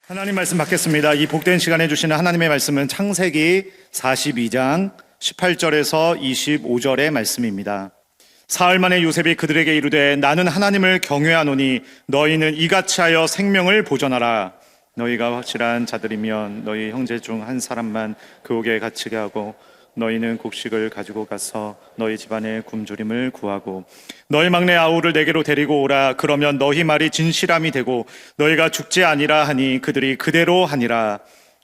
하나님 말씀 받겠습니다. 이 복된 시간에 주시는 하나님의 말씀은 창세기 42장 18절에서 25절의 말씀입니다. 사흘 만에 요셉이 그들에게 이르되 나는 하나님을 경외하노니 너희는 이같이 하여 생명을 보존하라. 너희가 확실한 자들이면 너희 형제 중 한 사람만 그 옥에 갇히게 하고 너희는 곡식을 가지고 가서 너희 집안의 굶주림을 구하고 너희 막내 아우를 내게로 데리고 오라. 그러면 너희 말이 진실함이 되고 너희가 죽지 아니라 하니 그들이 그대로 하니라.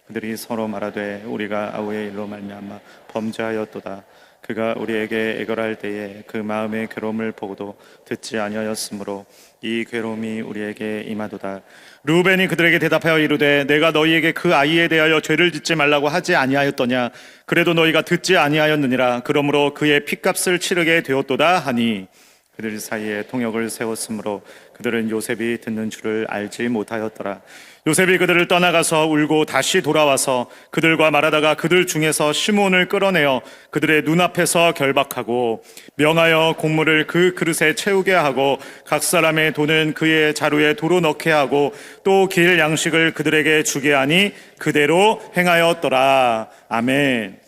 그들이 서로 말하되 우리가 아우의 일로 말미암아 범죄하였도다. 그가 우리에게 애걸할 때에 그 마음의 괴로움을 보고도 듣지 아니하였으므로 이 괴로움이 우리에게 임하도다. 르우벤이 그들에게 대답하여 이르되 내가 너희에게 그 아이에 대하여 죄를 짓지 말라고 하지 아니하였더냐. 그래도 너희가 듣지 아니하였느니라. 그러므로 그의 핏값을 치르게 되었도다 하니 그들 사이에 통역을 세웠으므로 그들은 요셉이 듣는 줄을 알지 못하였더라. 요셉이 그들을 떠나가서 울고 다시 돌아와서 그들과 말하다가 그들 중에서 시몬을 끌어내어 그들의 눈앞에서 결박하고 명하여 곡물을 그 그릇에 채우게 하고 각 사람의 돈은 그의 자루에 도로 넣게 하고 또 길 양식을 그들에게 주게 하니 그대로 행하였더라. 아멘.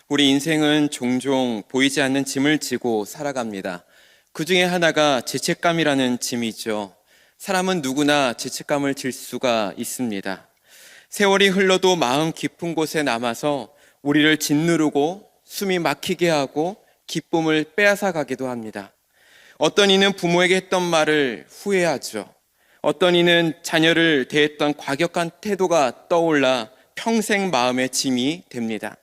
우리 인생은 종종 보이지 않는 짐을 지고 살아갑니다. 그 중에 하나가 죄책감이라는 짐이죠. 사람은 누구나 죄책감을 질 수가 있습니다. 세월이 흘러도 마음 깊은 곳에 남아서 우리를 짓누르고 숨이 막히게 하고 기쁨을 빼앗아 가기도 합니다. 어떤 이는 부모에게 했던 말을 후회하죠. 어떤 이는 자녀를 대했던 과격한 태도가 떠올라 평생 마음의 짐이 됩니다.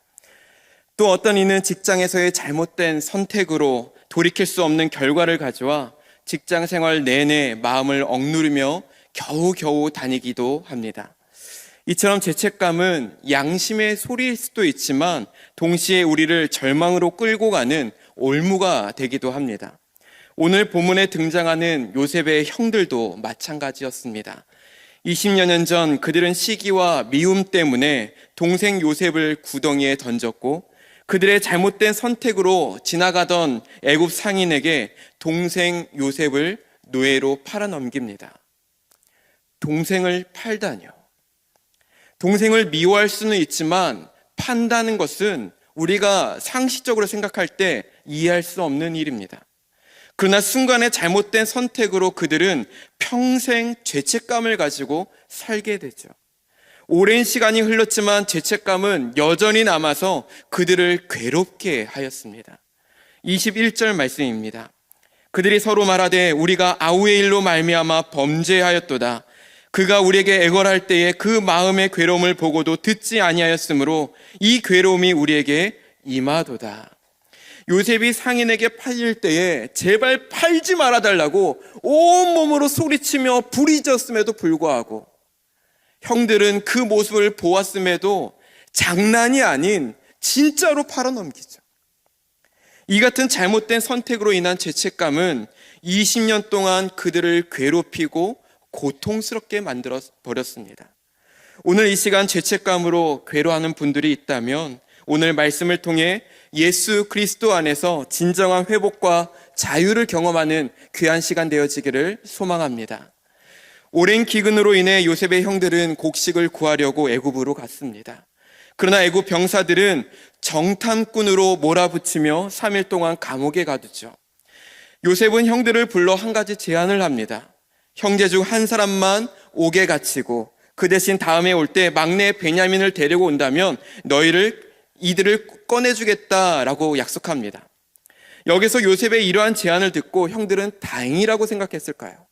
또 어떤 이는 직장에서의 잘못된 선택으로 돌이킬 수 없는 결과를 가져와 직장 생활 내내 마음을 억누르며 겨우겨우 다니기도 합니다. 이처럼 죄책감은 양심의 소리일 수도 있지만 동시에 우리를 절망으로 끌고 가는 올무가 되기도 합니다. 오늘 본문에 등장하는 요셉의 형들도 마찬가지였습니다. 20여 년 전 그들은 시기와 미움 때문에 동생 요셉을 구덩이에 던졌고 그들의 잘못된 선택으로 지나가던 애굽 상인에게 동생 요셉을 노예로 팔아넘깁니다. 동생을 팔다뇨. 동생을 미워할 수는 있지만 판다는 것은 우리가 상식적으로 생각할 때 이해할 수 없는 일입니다. 그러나 순간의 잘못된 선택으로 그들은 평생 죄책감을 가지고 살게 되죠. 오랜 시간이 흘렀지만 죄책감은 여전히 남아서 그들을 괴롭게 하였습니다. 21절 말씀입니다. 그들이 서로 말하되 우리가 아우의 일로 말미암아 범죄하였도다. 그가 우리에게 애걸할 때에 그 마음의 괴로움을 보고도 듣지 아니하였으므로 이 괴로움이 우리에게 임하도다. 요셉이 상인에게 팔릴 때에 제발 팔지 말아달라고 온몸으로 소리치며 부르짖었음에도 불구하고 형들은 그 모습을 보았음에도 장난이 아닌 진짜로 팔아넘기죠. 이 같은 잘못된 선택으로 인한 죄책감은 20년 동안 그들을 괴롭히고 고통스럽게 만들어 버렸습니다. 오늘 이 시간 죄책감으로 괴로워하는 분들이 있다면 오늘 말씀을 통해 예수 그리스도 안에서 진정한 회복과 자유를 경험하는 귀한 시간 되어지기를 소망합니다. 오랜 기근으로 인해 요셉의 형들은 곡식을 구하려고 애굽으로 갔습니다. 그러나 애굽 병사들은 정탐꾼으로 몰아붙이며 3일 동안 감옥에 가두죠. 요셉은 형들을 불러 한 가지 제안을 합니다. 형제 중 한 사람만 옥에 갇히고 그 대신 다음에 올 때 막내 베냐민을 데리고 온다면 이들을 꺼내주겠다라고 약속합니다. 여기서 요셉의 이러한 제안을 듣고 형들은 다행이라고 생각했을까요?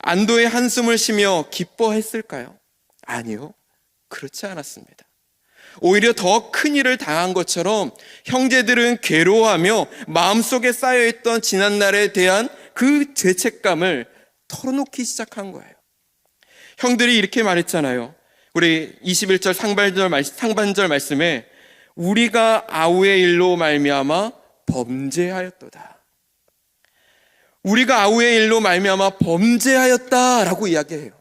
안도의 한숨을 쉬며 기뻐했을까요? 아니요, 그렇지 않았습니다. 오히려 더 큰 일을 당한 것처럼 형제들은 괴로워하며 마음속에 쌓여있던 지난날에 대한 그 죄책감을 털어놓기 시작한 거예요. 형들이 이렇게 말했잖아요. 우리 21절 상반절 말씀에 우리가 아우의 일로 말미암아 범죄하였도다. 우리가 아우의 일로 말미암아 범죄하였다라고 이야기해요.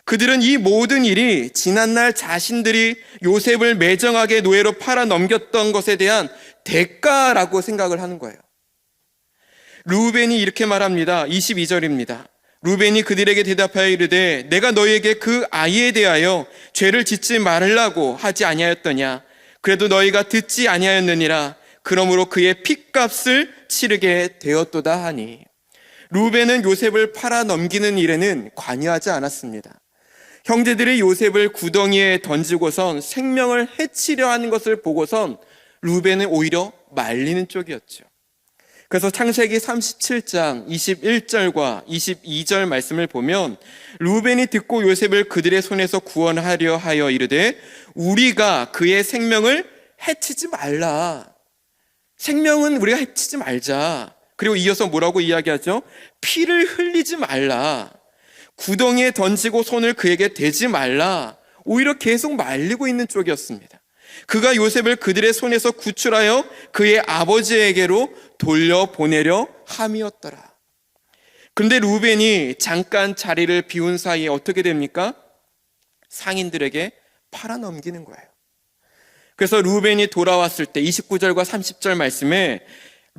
그들은 이 모든 일이 지난날 자신들이 요셉을 매정하게 노예로 팔아 넘겼던 것에 대한 대가라고 생각을 하는 거예요. 르우벤이 이렇게 말합니다. 22절입니다. 루벤이 그들에게 대답하여 이르되 내가 너희에게 그 아이에 대하여 죄를 짓지 말으려고 하지 아니하였더냐. 그래도 너희가 듣지 아니하였느니라. 그러므로 그의 핏값을 치르게 되었도다 하니. 루벤은 요셉을 팔아 넘기는 일에는 관여하지 않았습니다. 형제들이 요셉을 구덩이에 던지고선 생명을 해치려 하는 것을 보고선 루벤은 오히려 말리는 쪽이었죠. 그래서 창세기 37장 21절과 22절 말씀을 보면 루벤이 듣고 요셉을 그들의 손에서 구원하려 하여 이르되 우리가 그의 생명을 해치지 말라. 생명은 우리가 해치지 말자. 그리고 이어서 뭐라고 이야기하죠? 피를 흘리지 말라. 구덩이에 던지고 손을 그에게 대지 말라. 오히려 계속 말리고 있는 쪽이었습니다. 그가 요셉을 그들의 손에서 구출하여 그의 아버지에게로 돌려보내려 함이었더라. 그런데 루벤이 잠깐 자리를 비운 사이에 어떻게 됩니까? 상인들에게 팔아넘기는 거예요. 그래서 루벤이 돌아왔을 때 29절과 30절 말씀에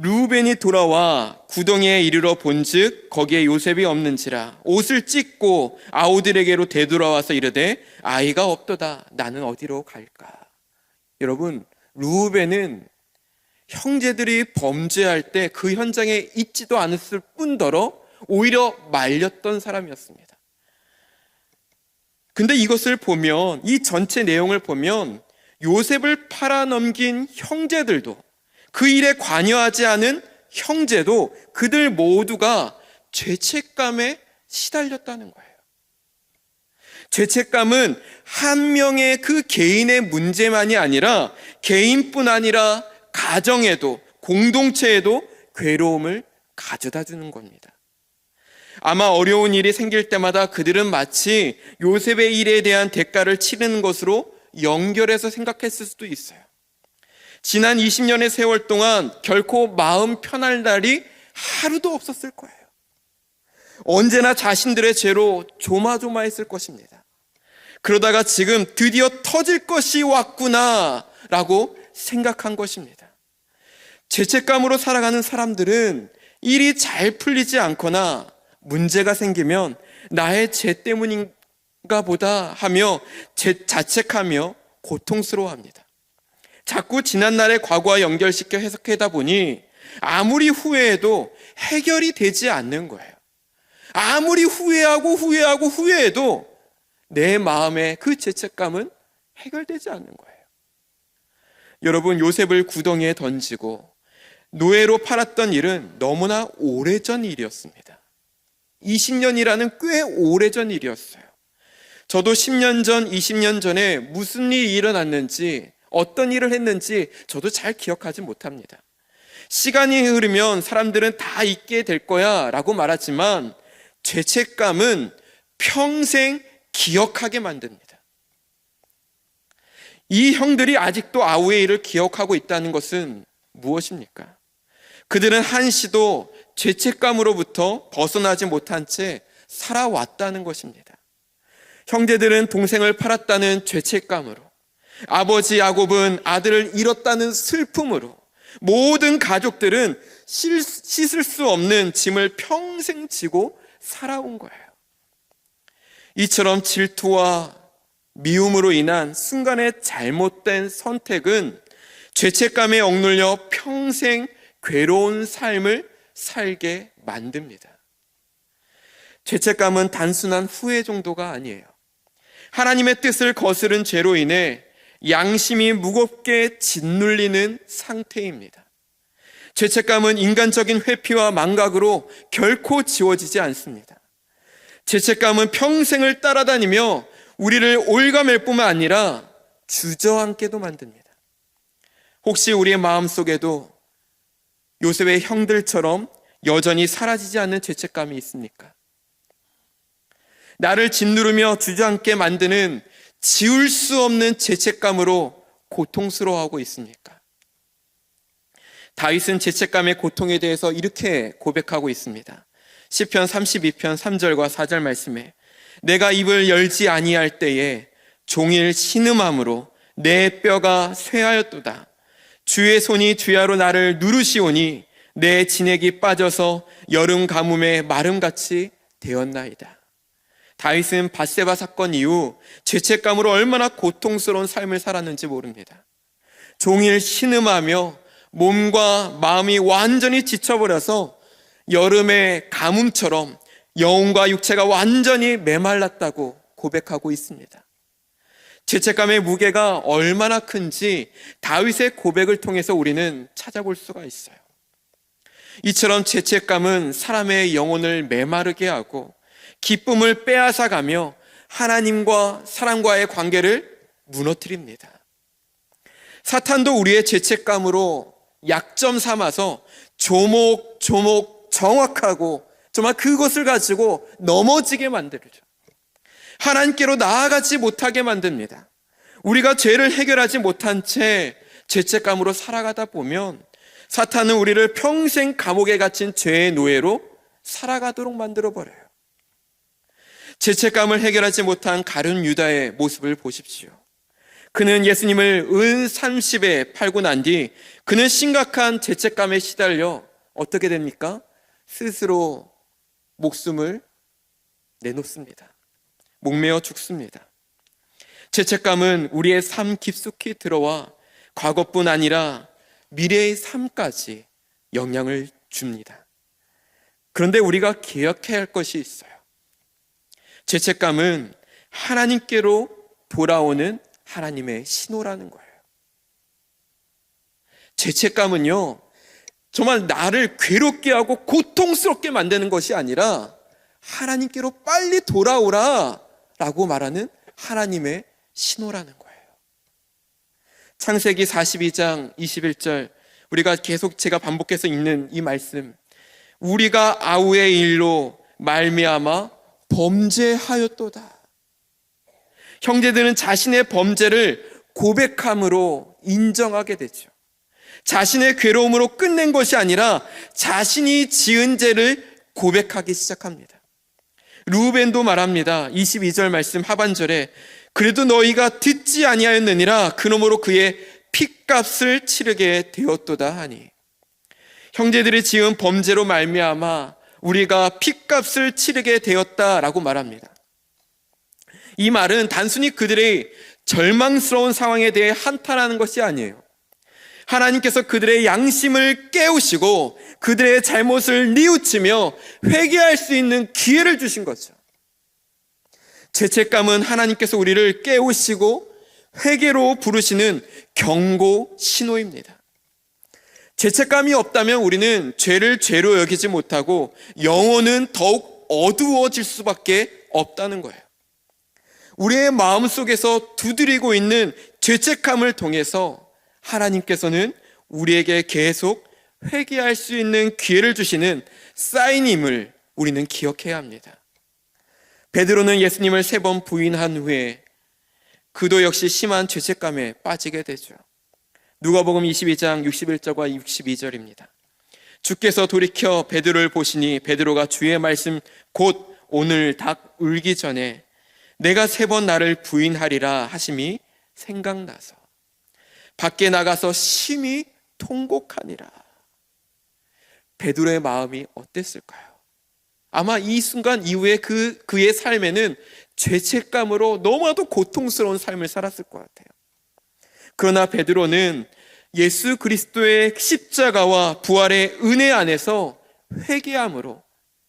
루벤이 돌아와 구덩이에 이르러 본즉 거기에 요셉이 없는지라 옷을 찢고 아우들에게로 되돌아와서 이르되 아이가 없도다. 나는 어디로 갈까? 여러분, 루벤은 형제들이 범죄할 때 그 현장에 있지도 않았을 뿐더러 오히려 말렸던 사람이었습니다. 근데 이것을 보면, 이 전체 내용을 보면 요셉을 팔아넘긴 형제들도, 그 일에 관여하지 않은 형제도 그들 모두가 죄책감에 시달렸다는 거예요. 죄책감은 한 명의 그 개인의 문제만이 아니라 개인뿐 아니라 가정에도 공동체에도 괴로움을 가져다 주는 겁니다. 아마 어려운 일이 생길 때마다 그들은 마치 요셉의 일에 대한 대가를 치르는 것으로 연결해서 생각했을 수도 있어요. 지난 20년의 세월 동안 결코 마음 편할 날이 하루도 없었을 거예요. 언제나 자신들의 죄로 조마조마했을 것입니다. 그러다가 지금 드디어 터질 것이 왔구나 라고 생각한 것입니다. 죄책감으로 살아가는 사람들은 일이 잘 풀리지 않거나 문제가 생기면 나의 죄 때문인가 보다 하며 자책하며 고통스러워합니다. 자꾸 지난날의 과거와 연결시켜 해석하다 보니 아무리 후회해도 해결이 되지 않는 거예요. 아무리 후회해도 내 마음의 그 죄책감은 해결되지 않는 거예요. 여러분, 요셉을 구덩이에 던지고 노예로 팔았던 일은 너무나 오래전 일이었습니다. 20년이라는 꽤 오래전 일이었어요. 저도 10년 전, 20년 전에 무슨 일이 일어났는지, 어떤 일을 했는지 저도 잘 기억하지 못합니다. 시간이 흐르면 사람들은 다 잊게 될 거야 라고 말하지만 죄책감은 평생 기억하게 만듭니다. 이 형들이 아직도 아우의 일을 기억하고 있다는 것은 무엇입니까? 그들은 한시도 죄책감으로부터 벗어나지 못한 채 살아왔다는 것입니다. 형제들은 동생을 팔았다는 죄책감으로, 아버지 야곱은 아들을 잃었다는 슬픔으로, 모든 가족들은 씻을 수 없는 짐을 평생 지고 살아온 거예요. 이처럼 질투와 미움으로 인한 순간의 잘못된 선택은 죄책감에 억눌려 평생 괴로운 삶을 살게 만듭니다. 죄책감은 단순한 후회 정도가 아니에요. 하나님의 뜻을 거스른 죄로 인해 양심이 무겁게 짓눌리는 상태입니다. 죄책감은 인간적인 회피와 망각으로 결코 지워지지 않습니다. 죄책감은 평생을 따라다니며 우리를 올가맬 뿐만 아니라 주저앉게도 만듭니다. 혹시 우리의 마음속에도 요셉의 형들처럼 여전히 사라지지 않는 죄책감이 있습니까? 나를 짓누르며 주저앉게 만드는 지울 수 없는 죄책감으로 고통스러워하고 있습니까? 다윗은 죄책감의 고통에 대해서 이렇게 고백하고 있습니다. 시편 32편 3절과 4절 말씀에 내가 입을 열지 아니할 때에 종일 신음함으로 내 뼈가 쇠하였도다. 주의 손이 주야로 나를 누르시오니 내 진액이 빠져서 여름 가뭄에 마름같이 되었나이다. 다윗은 밧세바 사건 이후 죄책감으로 얼마나 고통스러운 삶을 살았는지 모릅니다. 종일 신음하며 몸과 마음이 완전히 지쳐버려서 여름의 가뭄처럼 영혼과 육체가 완전히 메말랐다고 고백하고 있습니다. 죄책감의 무게가 얼마나 큰지 다윗의 고백을 통해서 우리는 찾아볼 수가 있어요. 이처럼 죄책감은 사람의 영혼을 메마르게 하고 기쁨을 빼앗아가며 하나님과 사람과의 관계를 무너뜨립니다. 사탄도 우리의 죄책감으로 약점 삼아서 조목조목 정확하고 정말 그것을 가지고 넘어지게 만들죠. 하나님께로 나아가지 못하게 만듭니다. 우리가 죄를 해결하지 못한 채 죄책감으로 살아가다 보면 사탄은 우리를 평생 감옥에 갇힌 죄의 노예로 살아가도록 만들어버려요. 죄책감을 해결하지 못한 가룟 유다의 모습을 보십시오. 그는 예수님을 은 30에 팔고 난 뒤 그는 심각한 죄책감에 시달려 어떻게 됩니까? 스스로 목숨을 내놓습니다. 목매어 죽습니다. 죄책감은 우리의 삶 깊숙이 들어와 과거뿐 아니라 미래의 삶까지 영향을 줍니다. 그런데 우리가 기억해야 할 것이 있어요. 죄책감은 하나님께로 돌아오는 하나님의 신호라는 거예요. 죄책감은요, 정말 나를 괴롭게 하고 고통스럽게 만드는 것이 아니라 하나님께로 빨리 돌아오라 라고 말하는 하나님의 신호라는 거예요. 창세기 42장 21절, 우리가 계속 제가 반복해서 읽는 이 말씀, 우리가 아우의 일로 말미암아 범죄하였도다. 형제들은 자신의 범죄를 고백함으로 인정하게 되죠. 자신의 괴로움으로 끝낸 것이 아니라 자신이 지은 죄를 고백하기 시작합니다. 루벤도 말합니다. 22절 말씀 하반절에 그래도 너희가 듣지 아니하였느니라 그러므로 그의 핏값을 치르게 되었도다 하니, 형제들이 지은 범죄로 말미암아 우리가 핏값을 치르게 되었다라고 말합니다. 이 말은 단순히 그들의 절망스러운 상황에 대해 한탄하는 것이 아니에요. 하나님께서 그들의 양심을 깨우시고 그들의 잘못을 뉘우치며 회개할 수 있는 기회를 주신 거죠. 죄책감은 하나님께서 우리를 깨우시고 회개로 부르시는 경고 신호입니다. 죄책감이 없다면 우리는 죄를 죄로 여기지 못하고 영혼은 더욱 어두워질 수밖에 없다는 거예요. 우리의 마음속에서 두드리고 있는 죄책감을 통해서 하나님께서는 우리에게 계속 회개할 수 있는 기회를 주시는 사인임을 우리는 기억해야 합니다. 베드로는 예수님을 3번 부인한 후에 그도 역시 심한 죄책감에 빠지게 되죠. 누가복음 22장 61절과 62절입니다. 주께서 돌이켜 베드로를 보시니 베드로가 주의 말씀 곧 오늘 닭 울기 전에 내가 3번 나를 부인하리라 하심이 생각나서 밖에 나가서 심히 통곡하니라. 베드로의 마음이 어땠을까요? 아마 이 순간 이후에 그의 삶에는 죄책감으로 너무나도 고통스러운 삶을 살았을 것 같아요. 그러나 베드로는 예수 그리스도의 십자가와 부활의 은혜 안에서 회개함으로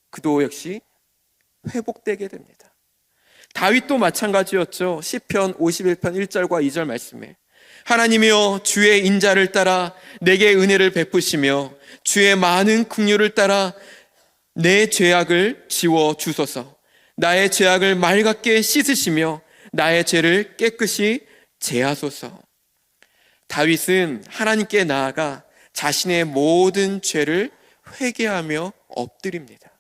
그도 역시 회복되게 됩니다. 다윗도 마찬가지였죠. 시편 51편 1절과 2절 말씀에 하나님이여 주의 인자를 따라 내게 은혜를 베푸시며 주의 많은 긍휼을 따라 내 죄악을 지워 주소서. 나의 죄악을 맑게 씻으시며 나의 죄를 깨끗이 제하소서. 다윗은 하나님께 나아가 자신의 모든 죄를 회개하며 엎드립니다.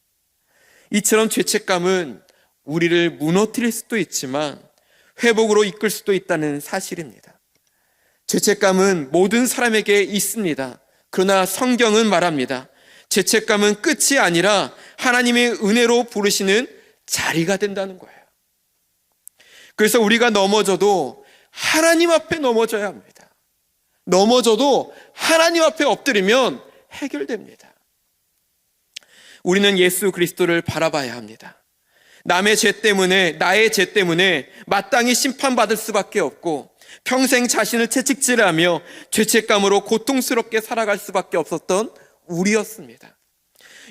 이처럼 죄책감은 우리를 무너뜨릴 수도 있지만 회복으로 이끌 수도 있다는 사실입니다. 죄책감은 모든 사람에게 있습니다. 그러나 성경은 말합니다. 죄책감은 끝이 아니라 하나님의 은혜로 부르시는 자리가 된다는 거예요. 그래서 우리가 넘어져도 하나님 앞에 넘어져야 합니다. 넘어져도 하나님 앞에 엎드리면 해결됩니다. 우리는 예수 그리스도를 바라봐야 합니다. 남의 죄 때문에, 나의 죄 때문에 마땅히 심판받을 수밖에 없고 평생 자신을 채찍질하며 죄책감으로 고통스럽게 살아갈 수밖에 없었던 우리였습니다.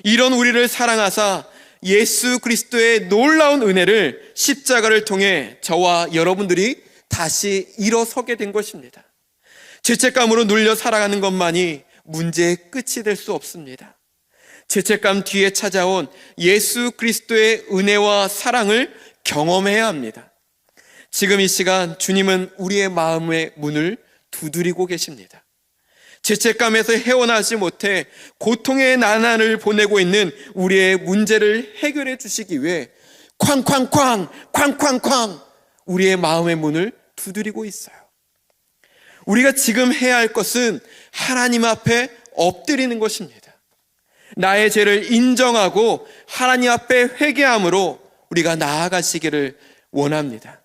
이런 우리를 사랑하사 예수 그리스도의 놀라운 은혜를 십자가를 통해 저와 여러분들이 다시 일어서게 된 것입니다. 죄책감으로 눌려 살아가는 것만이 문제의 끝이 될 수 없습니다. 죄책감 뒤에 찾아온 예수 그리스도의 은혜와 사랑을 경험해야 합니다. 지금 이 시간 주님은 우리의 마음의 문을 두드리고 계십니다. 죄책감에서 헤어나지 못해 고통의 나날을 보내고 있는 우리의 문제를 해결해 주시기 위해 쾅쾅쾅 우리의 마음의 문을 두드리고 있어요. 우리가 지금 해야 할 것은 하나님 앞에 엎드리는 것입니다. 나의 죄를 인정하고 하나님 앞에 회개함으로 우리가 나아가시기를 원합니다.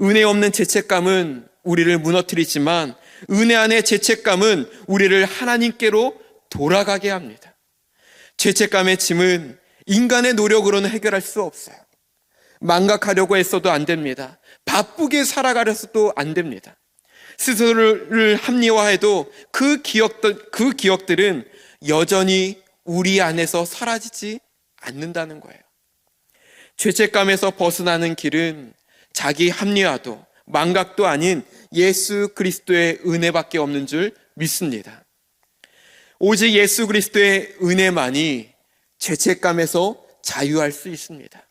은혜 없는 죄책감은 우리를 무너뜨리지만 은혜 안의 죄책감은 우리를 하나님께로 돌아가게 합니다. 죄책감의 짐은 인간의 노력으로는 해결할 수 없어요. 망각하려고 했어도 안 됩니다. 바쁘게 살아가려서도 안 됩니다. 스스로를 합리화해도 그 기억들은 여전히 우리 안에서 사라지지 않는다는 거예요. 죄책감에서 벗어나는 길은 자기 합리화도 망각도 아닌 예수 그리스도의 은혜밖에 없는 줄 믿습니다. 오직 예수 그리스도의 은혜만이 죄책감에서 자유할 수 있습니다.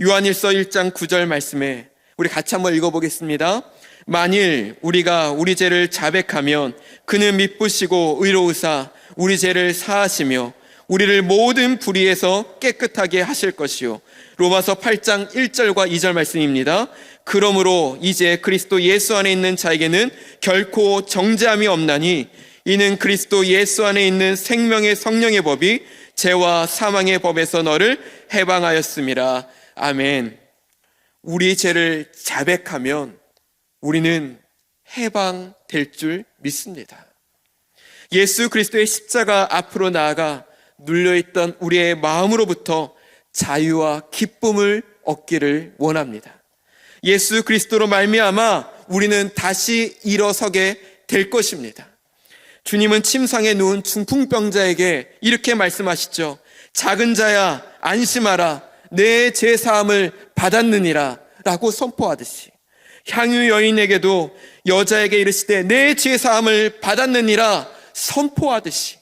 요한일서 1장 9절 말씀에 우리 같이 한번 읽어보겠습니다. 만일 우리가 우리 죄를 자백하면 그는 미쁘시고 의로우사 우리 죄를 사하시며 우리를 모든 불의에서 깨끗하게 하실 것이요. 로마서 8장 1절과 2절 말씀입니다. 그러므로 이제 그리스도 예수 안에 있는 자에게는 결코 정죄함이 없나니 이는 그리스도 예수 안에 있는 생명의 성령의 법이 죄와 사망의 법에서 너를 해방하였음이라. 아멘. 우리 죄를 자백하면 우리는 해방될 줄 믿습니다. 예수 그리스도의 십자가 앞으로 나아가 눌려있던 우리의 마음으로부터 자유와 기쁨을 얻기를 원합니다. 예수 그리스도로 말미암아 우리는 다시 일어서게 될 것입니다. 주님은 침상에 누운 중풍병자에게 이렇게 말씀하시죠. 작은 자야 안심하라 내 죄사함을 받았느니라 라고 선포하듯이 향유 여인에게도 여자에게 이르시되 내 죄사함을 받았느니라 선포하듯이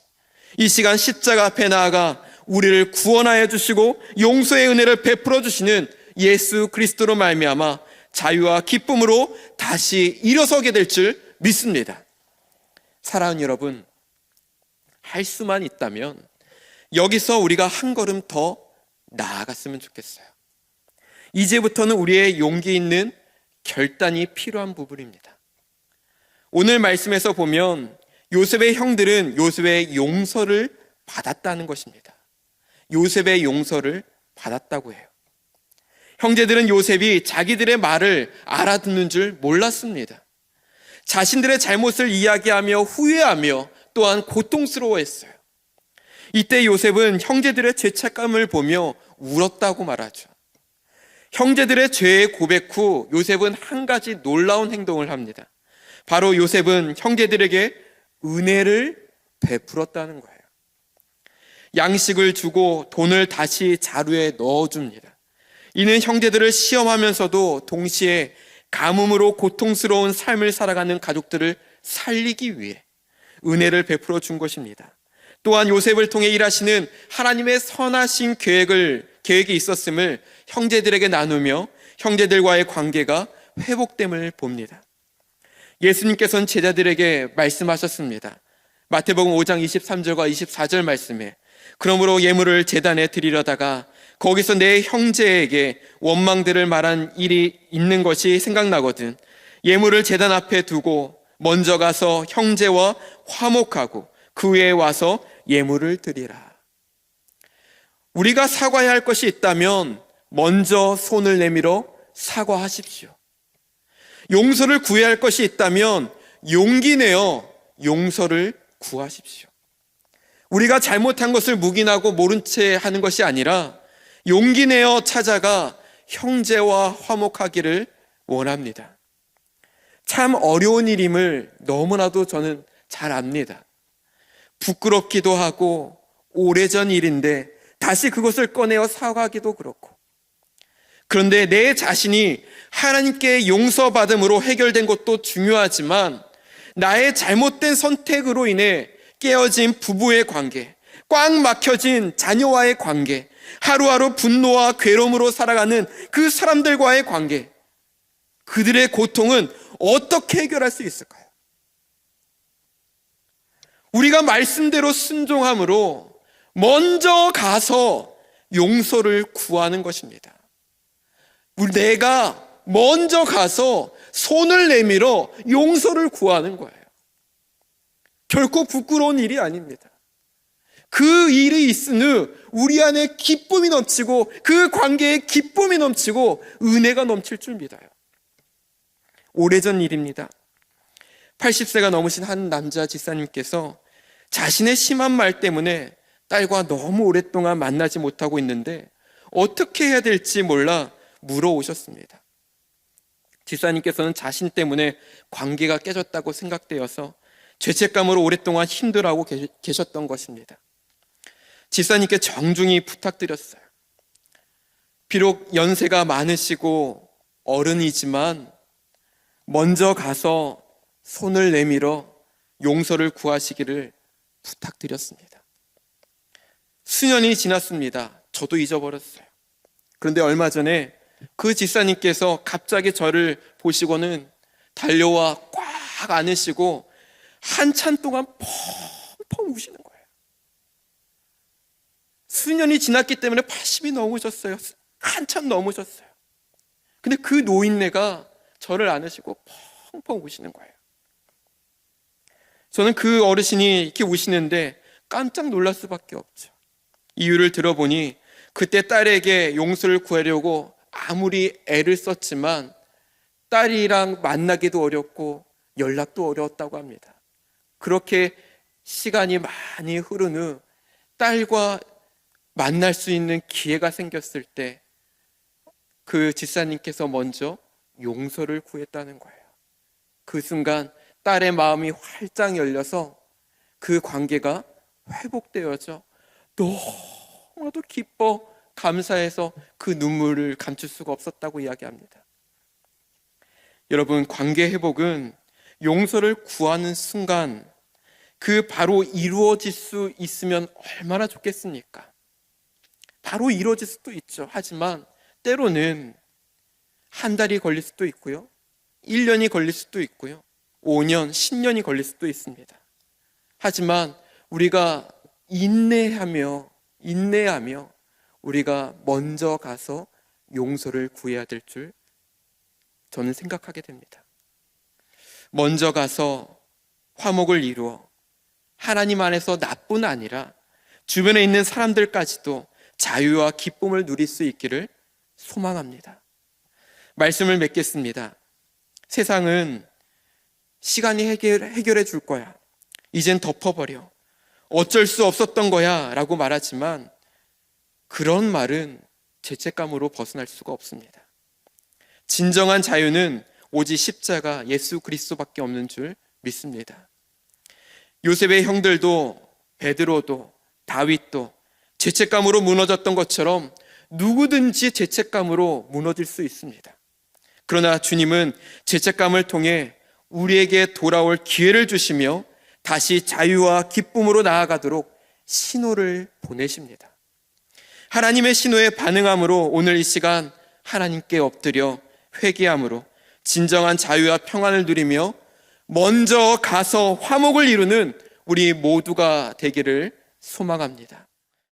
이 시간 십자가 앞에 나아가 우리를 구원하여 주시고 용서의 은혜를 베풀어 주시는 예수 그리스도로 말미암아 자유와 기쁨으로 다시 일어서게 될 줄 믿습니다. 사랑하는 여러분, 할 수만 있다면 여기서 우리가 한 걸음 더 나아갔으면 좋겠어요. 이제부터는 우리의 용기 있는 결단이 필요한 부분입니다. 오늘 말씀에서 보면 요셉의 형들은 요셉의 용서를 받았다는 것입니다. 요셉의 용서를 받았다고 해요. 형제들은 요셉이 자기들의 말을 알아듣는 줄 몰랐습니다. 자신들의 잘못을 이야기하며 후회하며 또한 고통스러워했어요. 이때 요셉은 형제들의 죄책감을 보며 울었다고 말하죠. 형제들의 죄의 고백 후 요셉은 한 가지 놀라운 행동을 합니다. 바로 요셉은 형제들에게 은혜를 베풀었다는 거예요. 양식을 주고 돈을 다시 자루에 넣어줍니다. 이는 형제들을 시험하면서도 동시에 가뭄으로 고통스러운 삶을 살아가는 가족들을 살리기 위해 은혜를 베풀어 준 것입니다. 또한 요셉을 통해 일하시는 하나님의 선하신 계획이 있었음을 형제들에게 나누며 형제들과의 관계가 회복됨을 봅니다. 예수님께서는 제자들에게 말씀하셨습니다. 마태복음 5장 23절과 24절 말씀에 그러므로 예물을 제단에 드리려다가 거기서 내 형제에게 원망들을 말한 일이 있는 것이 생각나거든 예물을 제단 앞에 두고 먼저 가서 형제와 화목하고 그 후에 와서 예물을 드리라. 우리가 사과해야 할 것이 있다면 먼저 손을 내밀어 사과하십시오. 용서를 구해야 할 것이 있다면 용기 내어 용서를 구하십시오. 우리가 잘못한 것을 묵인하고 모른 채 하는 것이 아니라 용기 내어 찾아가 형제와 화목하기를 원합니다. 참 어려운 일임을 너무나도 저는 잘 압니다. 부끄럽기도 하고 오래전 일인데 다시 그것을 꺼내어 사과하기도 그렇고, 그런데 내 자신이 하나님께 용서받음으로 해결된 것도 중요하지만 나의 잘못된 선택으로 인해 깨어진 부부의 관계, 꽉 막혀진 자녀와의 관계, 하루하루 분노와 괴로움으로 살아가는 그 사람들과의 관계, 그들의 고통은 어떻게 해결할 수 있을까요? 우리가 말씀대로 순종함으로 먼저 가서 용서를 구하는 것입니다. 내가 먼저 가서 손을 내밀어 용서를 구하는 거예요. 결코 부끄러운 일이 아닙니다. 그 일이 있으니 우리 안에 기쁨이 넘치고 그 관계에 기쁨이 넘치고 은혜가 넘칠 줄 믿어요. 오래전 일입니다. 80세가 넘으신 한 남자 집사님께서 자신의 심한 말 때문에 딸과 너무 오랫동안 만나지 못하고 있는데 어떻게 해야 될지 몰라 물어오셨습니다. 집사님께서는 자신 때문에 관계가 깨졌다고 생각되어서 죄책감으로 오랫동안 힘들어하고 계셨던 것입니다. 집사님께 정중히 부탁드렸어요. 비록 연세가 많으시고 어른이지만 먼저 가서 손을 내밀어 용서를 구하시기를 부탁드렸습니다. 수년이 지났습니다. 저도 잊어버렸어요. 그런데 얼마 전에 그 집사님께서 갑자기 저를 보시고는 달려와 꽉 안으시고 한참 동안 펑펑 우시는 거예요. 수년이 지났기 때문에 80이 넘으셨어요. 한참 넘으셨어요. 근데 그 노인네가 저를 안으시고 펑펑 우시는 거예요. 저는 그 어르신이 이렇게 우시는데 깜짝 놀랄 수밖에 없죠. 이유를 들어보니 그때 딸에게 용서를 구하려고 아무리 애를 썼지만 딸이랑 만나기도 어렵고 연락도 어려웠다고 합니다. 그렇게 시간이 많이 흐른 후 딸과 만날 수 있는 기회가 생겼을 때 그 집사님께서 먼저 용서를 구했다는 거예요. 그 순간 딸의 마음이 활짝 열려서 그 관계가 회복되어져 너무나도 기뻐 감사해서 그 눈물을 감출 수가 없었다고 이야기합니다. 여러분, 관계 회복은 용서를 구하는 순간 그 바로 이루어질 수 있으면 얼마나 좋겠습니까? 바로 이루어질 수도 있죠. 하지만 때로는 한 달이 걸릴 수도 있고요, 1년이 걸릴 수도 있고요, 5년, 10년이 걸릴 수도 있습니다. 하지만 우리가 인내하며 우리가 먼저 가서 용서를 구해야 될 줄 저는 생각하게 됩니다. 먼저 가서 화목을 이루어 하나님 안에서 나뿐 아니라 주변에 있는 사람들까지도 자유와 기쁨을 누릴 수 있기를 소망합니다. 말씀을 맺겠습니다. 세상은 시간이 해결해 줄 거야, 이젠 덮어버려, 어쩔 수 없었던 거야 라고 말하지만 그런 말은 죄책감으로 벗어날 수가 없습니다. 진정한 자유는 오직 십자가 예수 그리스도밖에 없는 줄 믿습니다. 요셉의 형들도 베드로도 다윗도 죄책감으로 무너졌던 것처럼 누구든지 죄책감으로 무너질 수 있습니다. 그러나 주님은 죄책감을 통해 우리에게 돌아올 기회를 주시며 다시 자유와 기쁨으로 나아가도록 신호를 보내십니다. 하나님의 신호에 반응함으로 오늘 이 시간 하나님께 엎드려 회개함으로 진정한 자유와 평안을 누리며 먼저 가서 화목을 이루는 우리 모두가 되기를 소망합니다.